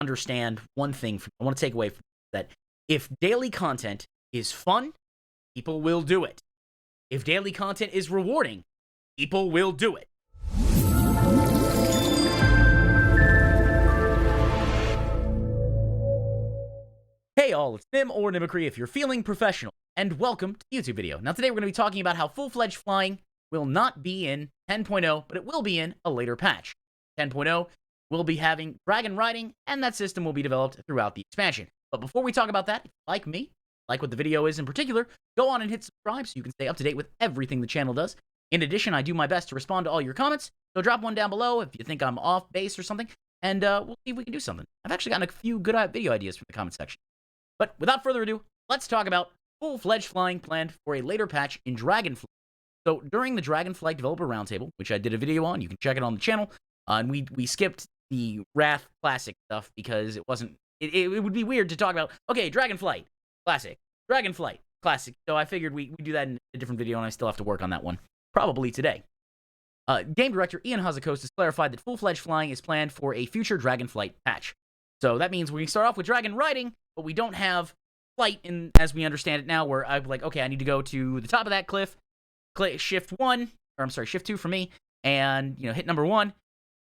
understand one thing. I want to take away from that. If daily content is fun, people will do it. If daily content is rewarding, people will do it. Hey all, it's Nim or Mimicry if you're feeling professional, and welcome to the YouTube video. Now today we're going to be talking about how full-fledged flying will not be in 10.0, but it will be in a later patch. 10.0 will be having Dragonriding, and that system will be developed throughout the expansion. But before we talk about that, if you like me, like what the video is in particular, go on and hit subscribe so you can stay up to date with everything the channel does. In addition, I do my best to respond to all your comments, so drop one down below if you think I'm off base or something, and we'll see if we can do something. I've actually gotten a few good video ideas from the comment section. But without further ado, let's talk about full-fledged flying planned for a later patch in Dragonflight. So during the Dragonflight Developer Roundtable, which I did a video on, you can check it on the channel, and we skipped the Wrath Classic stuff because it wasn't, it would be weird to talk about, okay, Dragonflight Classic, Dragonflight Classic. So I figured we do that in a different video, and I still have to work on that one, probably today. Game director Ian Hazakos has clarified that full-fledged flying is planned for a future Dragonflight patch. So that means we can start off with Dragonriding, but we don't have flight in, as we understand it now, where I'm like, okay, I need to go to the top of that cliff, click shift 2 for me, and, you know, hit number 1,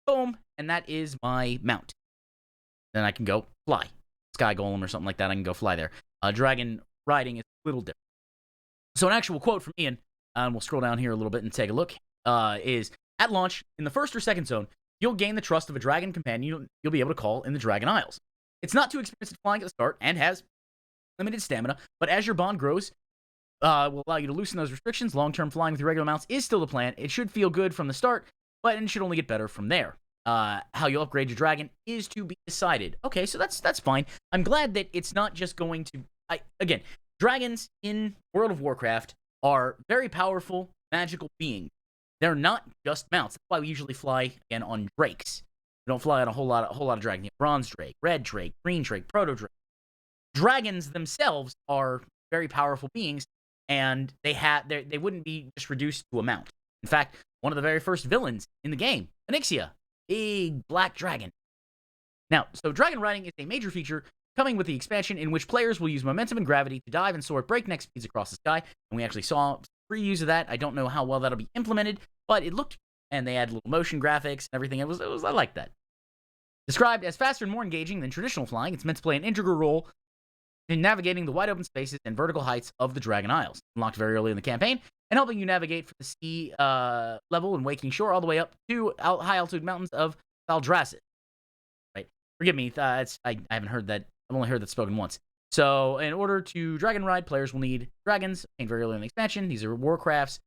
boom, and that is my mount. Then I can go fly. Sky Golem or something like that, I can go fly there. Dragonriding is a little different. So an actual quote from Ian, and we'll scroll down here a little bit and take a look, is, at launch, in the first or second zone, you'll gain the trust of a dragon companion you'll be able to call in the Dragon Isles. It's not too experienced at flying at the start and has limited stamina, but as your bond grows, will allow you to loosen those restrictions. Long-term flying with your regular mounts is still the plan. It should feel good from the start, but it should only get better from there. How you'll upgrade your dragon is to be decided. Okay, so that's fine. I'm glad that it's not just going to... Again, dragons in World of Warcraft are very powerful, magical beings. They're not just mounts. That's why we usually fly, again, on drakes. We don't fly on a whole lot of dragons. You know, bronze drake, red drake, green drake, proto drake. Dragons themselves are very powerful beings, and they wouldn't be just reduced to a mount. In fact, one of the very first villains in the game, Onyxia, big black dragon. Now, so Dragonriding is a major feature coming with the expansion in which players will use momentum and gravity to dive and soar at breakneck speeds across the sky, and we actually saw previews of that. I don't know how well that'll be implemented, but it looked, and they had little motion graphics and everything. I like that. Described as faster and more engaging than traditional flying, it's meant to play an integral role in navigating the wide open spaces and vertical heights of the Dragon Isles, unlocked very early in the campaign, and helping you navigate from the sea level and waking shore all the way up to high altitude mountains of Valdrassus. Right? Forgive me, I haven't heard that. I've only heard that spoken once. So, in order to Dragon Ride, players will need dragons, obtained very early in the expansion. These are Warcraft's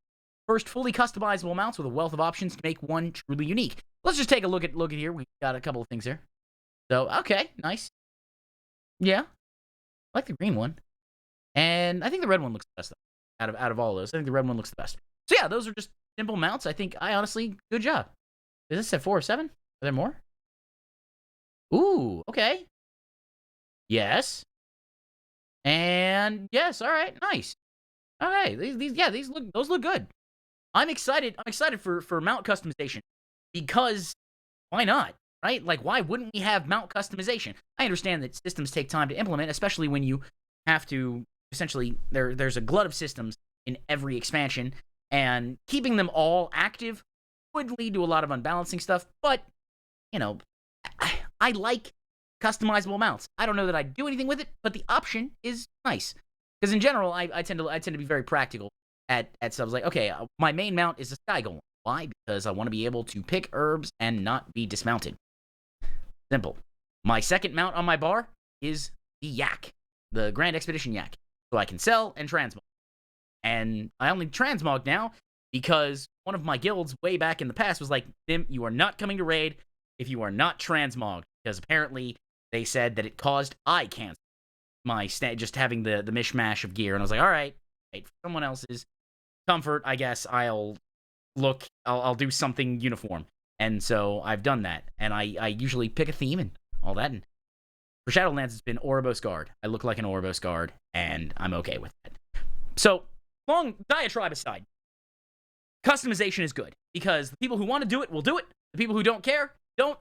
first fully customizable mounts with a wealth of options to make one truly unique. Let's just take a look at here. We've got a couple of things here. So, okay, nice. Yeah, I like the green one, and I think the red one looks the best though. Out of all those, I think the red one looks the best. So yeah, those are just simple mounts. I honestly, good job. Is this at 4 or 7? Are there more? Ooh, okay. Yes. And yes, all right, nice. Okay, those look good. I'm excited for mount customization because why not, right? Like, why wouldn't we have mount customization? I understand that systems take time to implement, especially when you have to essentially there's a glut of systems in every expansion, and keeping them all active would lead to a lot of unbalancing stuff. But you know, I like customizable mounts. I don't know that I'd do anything with it, but the option is nice. Because in general, I tend to be very practical at stuff. Like, okay, my main mount is a Sky Golem. Why? Because I want to be able to pick herbs and not be dismounted. Simple. My second mount on my bar is the Yak, the Grand Expedition Yak. So I can sell and transmog. And I only transmog now because one of my guilds way back in the past was like, Nim, you are not coming to raid if you are not transmogged. Because apparently they said that it caused eye cancer. Just having the mishmash of gear. And I was like, all right, for someone else's comfort, I guess I'll do something uniform. And so I've done that. And I usually pick a theme and all that. And for Shadowlands, it's been Ouroboros Guard. I look like an Ouroboros Guard, and I'm okay with that. So, long diatribe aside, customization is good. Because the people who want to do it will do it. The people who don't care, don't.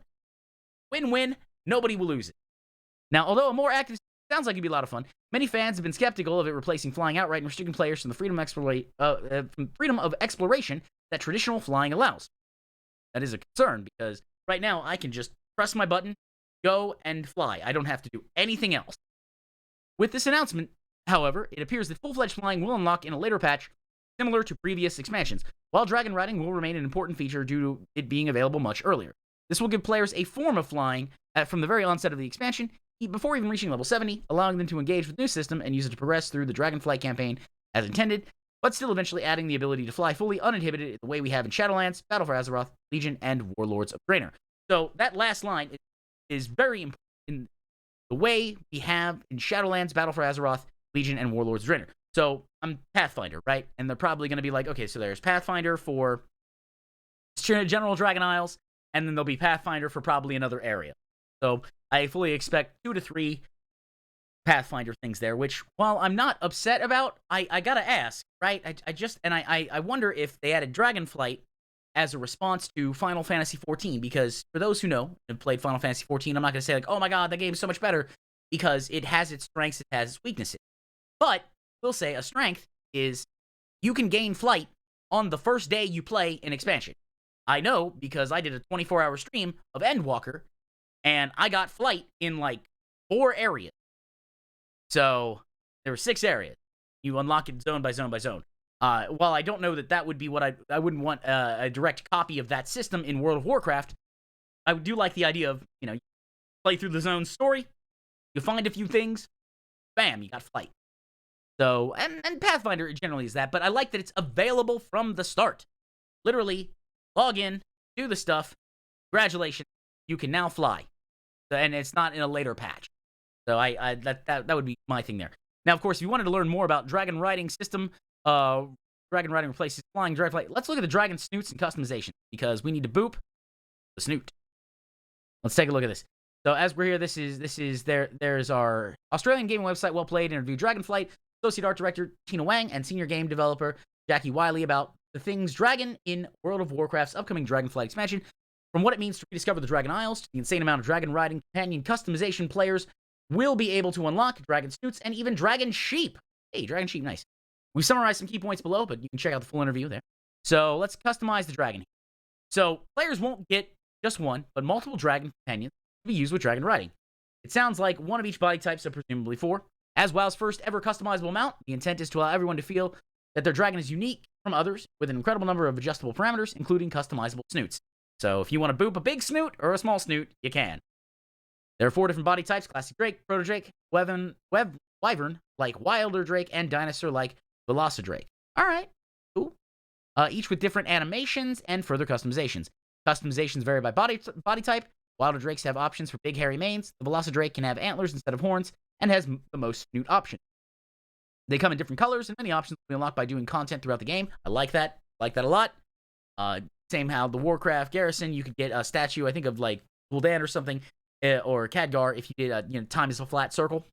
Win-win. Nobody will lose it. Now, although a more active sounds like it'd be a lot of fun, many fans have been skeptical of it replacing flying outright and restricting players from the freedom of exploration that traditional flying allows. That is a concern, because right now I can just press my button, go, and fly. I don't have to do anything else. With this announcement, however, it appears that full-fledged flying will unlock in a later patch, similar to previous expansions, while dragon riding will remain an important feature due to it being available much earlier. This will give players a form of flying from the very onset of the expansion, before even reaching level 70, allowing them to engage with the new system and use it to progress through the Dragonflight campaign as intended, but still eventually adding the ability to fly fully uninhibited the way we have in Shadowlands, Battle for Azeroth, Legion, and Warlords of Draenor. So that last line is very important in the way we have in Shadowlands, Battle for Azeroth, Legion, and Warlords of Draenor. So I'm Pathfinder, right? And they're probably going to be like, okay, so there's Pathfinder for General Dragon Isles, and then there'll be Pathfinder for probably another area. So I fully expect 2 to 3 Pathfinder things there, which, while I'm not upset about, I gotta ask, right? I wonder if they added Dragonflight as a response to Final Fantasy XIV, because for those who know and played Final Fantasy XIV, I'm not gonna say like, oh my god, that game is so much better, because it has its strengths, it has its weaknesses. But we'll say a strength is you can gain flight on the first day you play an expansion. I know, because I did a 24-hour stream of Endwalker, and I got flight in like 4 areas. So there were 6 areas. You unlock it zone by zone by zone. While I don't know that would be what I wouldn't want a direct copy of that system in World of Warcraft, I do like the idea of, you play through the zone story, you find a few things, bam, you got flight. So, and Pathfinder generally is that, but I like that it's available from the start. Literally, log in, do the stuff, congratulations, you can now fly. And it's not in a later patch. So that would be my thing there. Now, of course, if you wanted to learn more about dragon riding system, dragon riding replaces flying Dragonflight, let's look at the dragon snoots and customization, because we need to boop the snoot. Let's take a look at this. So as we're here, there's our Australian gaming website, Well Played, interview Dragonflight, Associate Art Director Tina Wang, and Senior Game Developer Jackie Wiley about the things dragon in World of Warcraft's upcoming Dragonflight expansion, from what it means to rediscover the Dragon Isles, to the insane amount of dragon riding companion customization players will be able to unlock, dragon snoots, and even dragon sheep. Hey, dragon sheep, nice. We summarized some key points below, but you can check out the full interview there. So let's customize the dragon. So players won't get just one, but multiple dragon companions to be used with dragon riding. It sounds like one of each body type, so presumably 4. As WoW's first ever customizable mount, the intent is to allow everyone to feel that their dragon is unique from others, with an incredible number of adjustable parameters, including customizable snoots. So if you want to boop a big snoot or a small snoot, you can. There are 4 different body types: Classic Drake, Proto Drake, Wyvern, like Wilder Drake, and Dinosaur, like Velocidrake. Alright, cool. Each with different animations and further customizations. Customizations vary by body type. Wilder Drakes have options for big hairy manes. The Velocidrake can have antlers instead of horns, and has the most snoot options. They come in different colors, and many options will be unlocked by doing content throughout the game. I like that. Like that a lot. Same how the Warcraft Garrison, you could get a statue, I think, of like Gul'dan or something, or Khadgar, if you did time is a flat circle.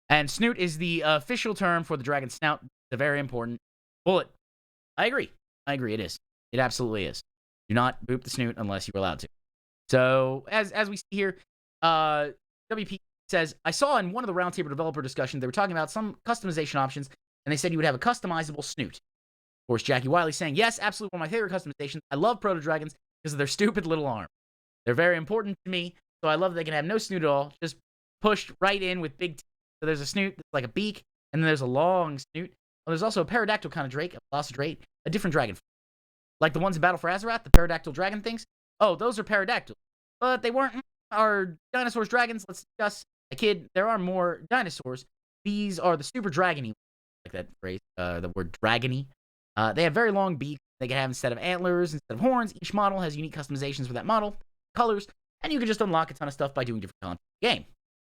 And snoot is the official term for the dragon snout. It's a very important bullet. I agree, it is. It absolutely is. Do not boop the snoot unless you're allowed to. So, as we see here, WP says, I saw in one of the roundtable developer discussions, they were talking about some customization options, and they said you would have a customizable snoot. Of course, Jackie Wiley saying, yes, absolutely one of my favorite customizations. I love Proto-Dragons because of their stupid little arm. They're very important to me, so I love that they can have no snoot at all, just pushed right in with big teeth. So there's a snoot that's like a beak, and then there's a long snoot. Well, there's also a pterodactyl kind of drake, a Velocidrake, a different dragon. Like the ones in Battle for Azeroth, the pterodactyl dragon things. Oh, those are pterodactyls. But they weren't our dinosaurs, dragons. Let's discuss. A kid, there are more dinosaurs. These are the super dragony, like that phrase, the word dragony. They have very long beaks. They can have, instead of antlers, instead of horns. Each model has unique customizations for that model, colors, and you can just unlock a ton of stuff by doing different content in the game.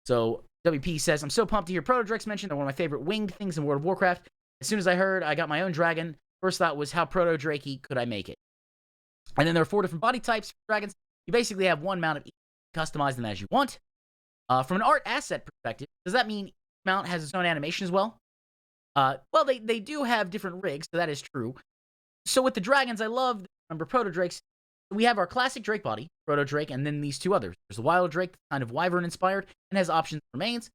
So WP says, I'm so pumped to hear Proto-Drakes mentioned. They're one of my favorite winged things in World of Warcraft. As soon as I heard I got my own dragon, first thought was, how Proto-Drakey could I make it? And then there are 4 different body types for dragons. You basically have one mount of each. Customize them as you want. From an art asset perspective, does that mean each mount has its own animation as well? Well, they do have different rigs, so that is true. So with the dragons, I love, remember Proto-Drakes, we have our classic Drake body, Proto Drake, and then these two others. There's the Wild Drake, kind of Wyvern inspired, and has options for mains,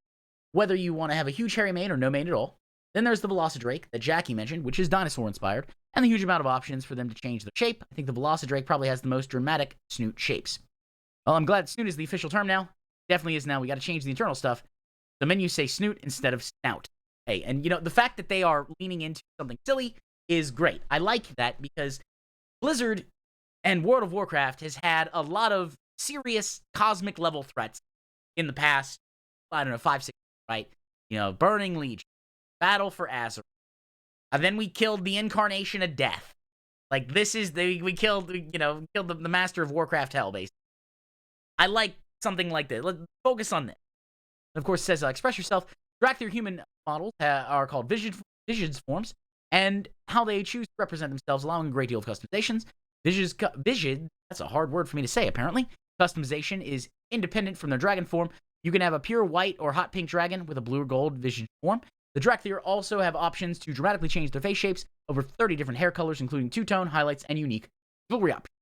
whether you want to have a huge hairy mane or no mane at all. Then there's the Velocidrake that Jackie mentioned, which is dinosaur inspired, and the huge amount of options for them to change their shape. I think the Velocidrake probably has the most dramatic snoot shapes. Well, I'm glad snoot is the official term now. Definitely is now. We got to change the internal stuff. The menus say snoot instead of snout. Hey, and the fact that they are leaning into something silly is great. I like that because Blizzard and World of Warcraft has had a lot of serious cosmic level threats in the past, I don't know, 5, 6 years, right? Burning Legion, Battle for Azeroth. And then we killed the Incarnation of Death. Like, we killed the Master of Warcraft Hell, basically. I like something like this. Let's focus on this. And of course, it says, express yourself. Drakthir human models are called Visions forms, and how they choose to represent themselves, allowing a great deal of customizations. Vision, that's a hard word for me to say, apparently. Customization is independent from their dragon form. You can have a pure white or hot pink dragon with a blue or gold Vision form. The Drakthir also have options to dramatically change their face shapes, over 30 different hair colors, including two-tone, highlights, and unique jewelry options.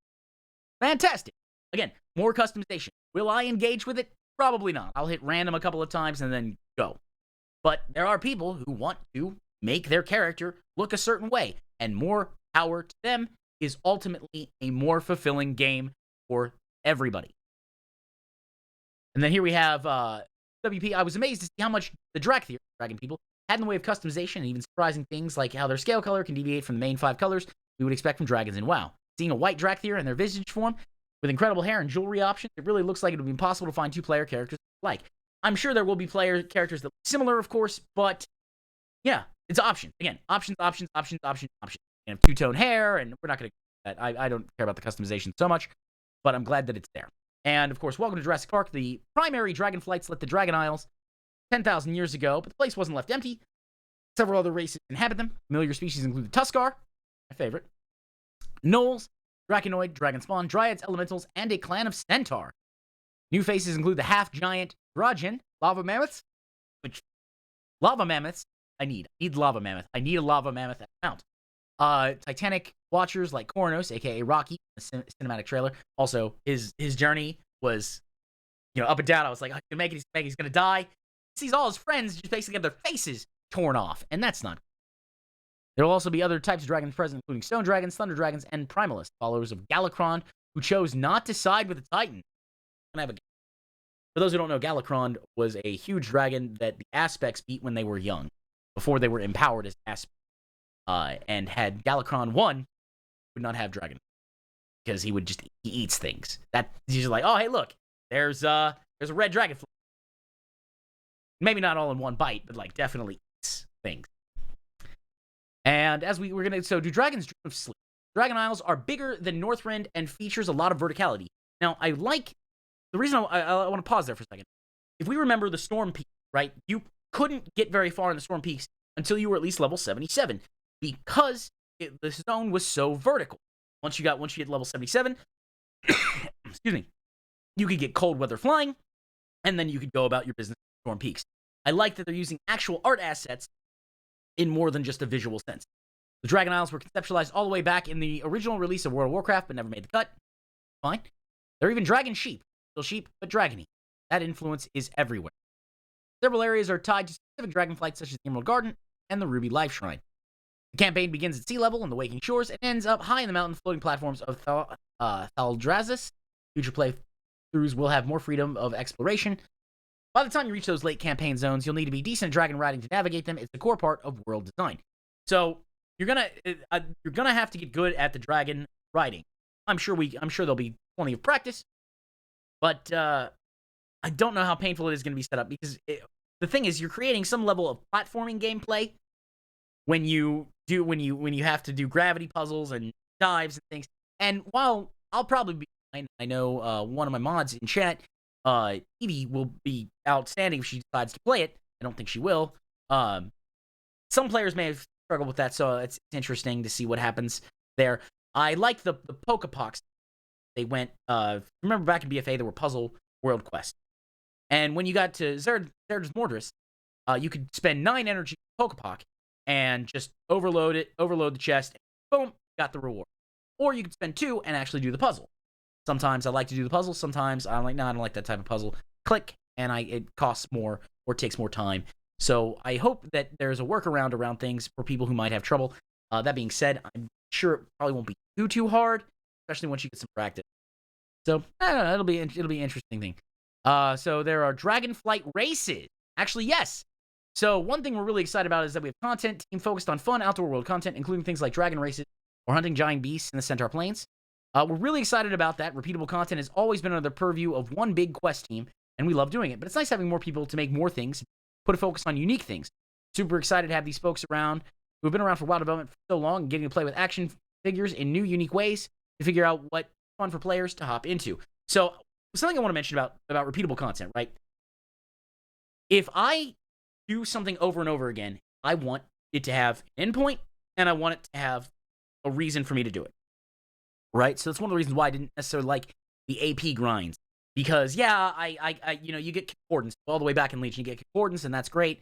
Fantastic. Again, more customization. Will I engage with it? Probably not. I'll hit random a couple of times and then go. But there are people who want to make their character look a certain way, and more power to them is ultimately a more fulfilling game for everybody. And then here we have WP. I was amazed to see how much the Drakthir, dragon people, had in the way of customization, and even surprising things like how their scale color can deviate from the main 5 colors we would expect from dragons in WoW. Seeing a white Drakthir in their visage form with incredible hair and jewelry options, it really looks like it would be impossible to find 2-player characters like. I'm sure there will be player characters that look similar, of course, but yeah, it's options. Again, options. And two-tone hair, and we're not going to do that. I don't care about the customization so much, but I'm glad that it's there. And of course, welcome to Jurassic Park. The primary Dragonflights left the Dragon Isles 10,000 years ago, but the place wasn't left empty. Several other races inhabit them. Familiar species include the Tuskar, my favorite, Gnolls, Draconoid, Dragonspawn, Dryads, Elementals, and a clan of Centaur. New faces include the half-giant Dragon, Lava Mammoths, I need Lava Mammoth. I need a Lava Mammoth at mount. Titanic watchers like Coronos, aka Rocky, the cinematic trailer. Also, his journey was, up and down. I was like, I can make it. He's gonna die. He sees all his friends just basically have their faces torn off, and that's not. There will also be other types of dragons present, including stone dragons, thunder dragons, and primalists, followers of Galakrond, who chose not to side with the Titan. For those who don't know, Galakrond was a huge dragon that the Aspects beat when they were young, before they were empowered as Aspects. And had Galakrond won, would not have dragon, because he eats things. He's just like, oh hey look, there's a red dragonfly. Maybe not all in one bite, but like definitely eats things. And as we're gonna, so do dragons dream of sleep? Dragon Isles are bigger than Northrend and features a lot of verticality. Now I like the reason I want to pause there for a second. If we remember the Storm Peaks, right? You couldn't get very far in the Storm Peaks until you were at least level 77. Because the zone was so vertical. Once you hit level 77, excuse me, you could get cold weather flying, and then you could go about your business in Storm Peaks. I like that they're using actual art assets in more than just a visual sense. The Dragon Isles were conceptualized all the way back in the original release of World of Warcraft, but never made the cut. Fine. They're even dragon sheep. Still sheep, but dragony. That influence is everywhere. Several areas are tied to specific dragonflights, such as the Emerald Garden and the Ruby Life Shrine. The campaign begins at sea level in the Waking Shores and ends up high in the mountain floating platforms of Thaldrazis. Future playthroughs will have more freedom of exploration. By the time you reach those late campaign zones, you'll need to be decent at dragon riding to navigate them. It's a core part of world design. So you're gonna have to get good at the dragon riding. I'm sure there'll be plenty of practice, but I don't know how painful it is going to be set up, because the thing is, you're creating some level of platforming gameplay when you have to do gravity puzzles and dives and things. And while I'll probably be fine, I know one of my mods in chat, Evie, will be outstanding if she decides to play it. I don't think she will. Some players may have struggled with that, so it's interesting to see what happens there. I like the Pokepox. They went, remember back in BFA, there were puzzle world quests. And when you got to Zerd's Mordris, you could spend 9 energy Pokepok and just overload the chest, and boom, got the reward. Or you could spend 2 and actually do the puzzle. Sometimes I like to do the puzzle. Sometimes I'm like, no, I don't like that type of puzzle. Click, and it costs more or takes more time. So I hope that there's a workaround around things for people who might have trouble. That being said, I'm sure it probably won't be too hard, especially once you get some practice. So I don't know, it'll be an interesting thing. So there are Dragonflight races. Actually, yes. So one thing we're really excited about is that we have content team focused on fun outdoor world content, including things like dragon races or hunting giant beasts in the Centaur Plains. We're really excited about that. Repeatable content has always been under the purview of one big quest team, and we love doing it. But it's nice having more people to make more things, put a focus on unique things. Super excited to have these folks around who have been around for wild development for so long and getting to play with action figures in new, unique ways to figure out what fun for players to hop into. So something I want to mention about repeatable content, right? If I do something over and over again, I want it to have an endpoint, and I want it to have a reason for me to do it, right? So that's one of the reasons why I didn't necessarily like the AP grinds, because yeah, I you get concordance all the way back in Legion. You get concordance, and that's great,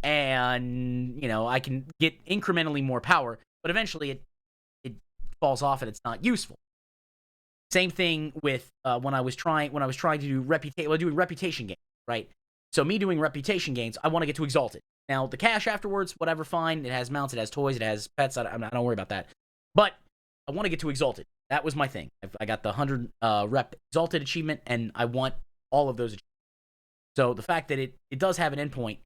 and I can get incrementally more power, but eventually it falls off and it's not useful. Same thing with when I was trying to do doing reputation gains, right? So me doing reputation gains, I want to get to Exalted. Now, the cash afterwards, whatever, fine. It has mounts, it has toys, it has pets. I don't worry about that. But I want to get to Exalted. That was my thing. I got the 100 rep Exalted achievement, and I want all of those achievements. So the fact that it does have an endpoint,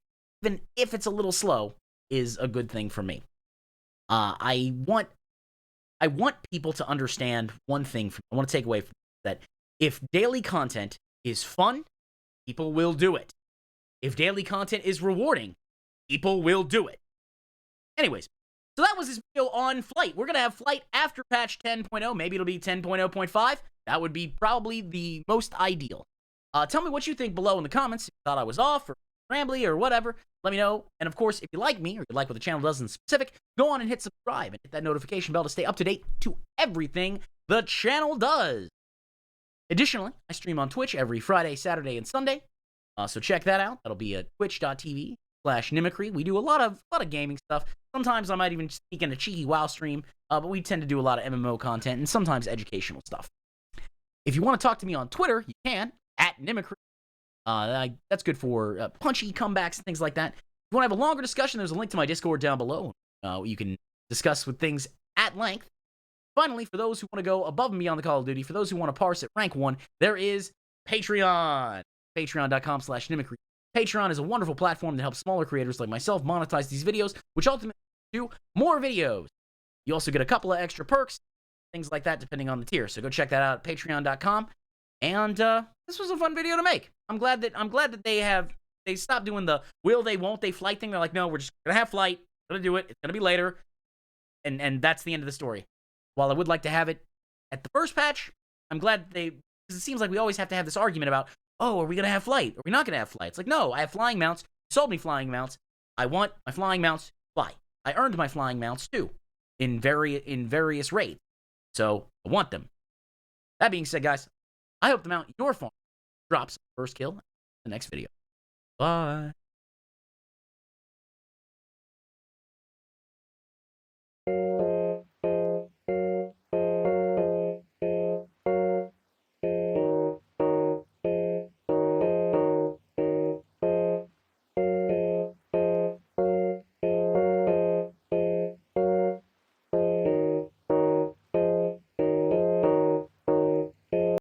even if it's a little slow, is a good thing for me. I want people to understand one thing. I want to take away from that. If daily content is fun, people will do it. If daily content is rewarding, people will do it. Anyways, so that was this video on Flight. We're going to have Flight after patch 10.0. Maybe it'll be 10.0.5. That would be probably the most ideal. Tell me what you think below in the comments. If you thought I was off or rambly or whatever, let me know. And of course, if you like me or you like what the channel does in specific, go on and hit subscribe and hit that notification bell to stay up to date to everything the channel does. Additionally, I stream on Twitch every Friday, Saturday, and Sunday. So check that out. That'll be at twitch.tv/Nimicry. We do a lot of gaming stuff. Sometimes I might even sneak in a cheeky WoW stream, but we tend to do a lot of MMO content and sometimes educational stuff. If you want to talk to me on Twitter, you can, at Nimicry. That's good for punchy comebacks and things like that. If you want to have a longer discussion, there's a link to my Discord down below. You can discuss with things at length. Finally, for those who want to go above and beyond the Call of Duty, for those who want to parse at rank 1, there is Patreon. Patreon.com/Nimicry. Patreon is a wonderful platform that helps smaller creators like myself monetize these videos, which ultimately do more videos. You also get a couple of extra perks, things like that, depending on the tier. So go check that out at patreon.com. And this was a fun video to make. I'm glad that they stopped doing the will they, won't they Flight thing. They're like, no, we're just gonna have Flight. We're gonna do it. It's gonna be later. And that's the end of the story. While I would like to have it at the first patch, I'm glad because it seems like we always have to have this argument about, oh, are we going to have Flight? Are we not going to have Flight? It's like, no, I have flying mounts. You sold me flying mounts. I want my flying mounts to fly. I earned my flying mounts, too, in various raids. So, I want them. That being said, guys, I hope the mount your farm drops first kill in the next video. Bye.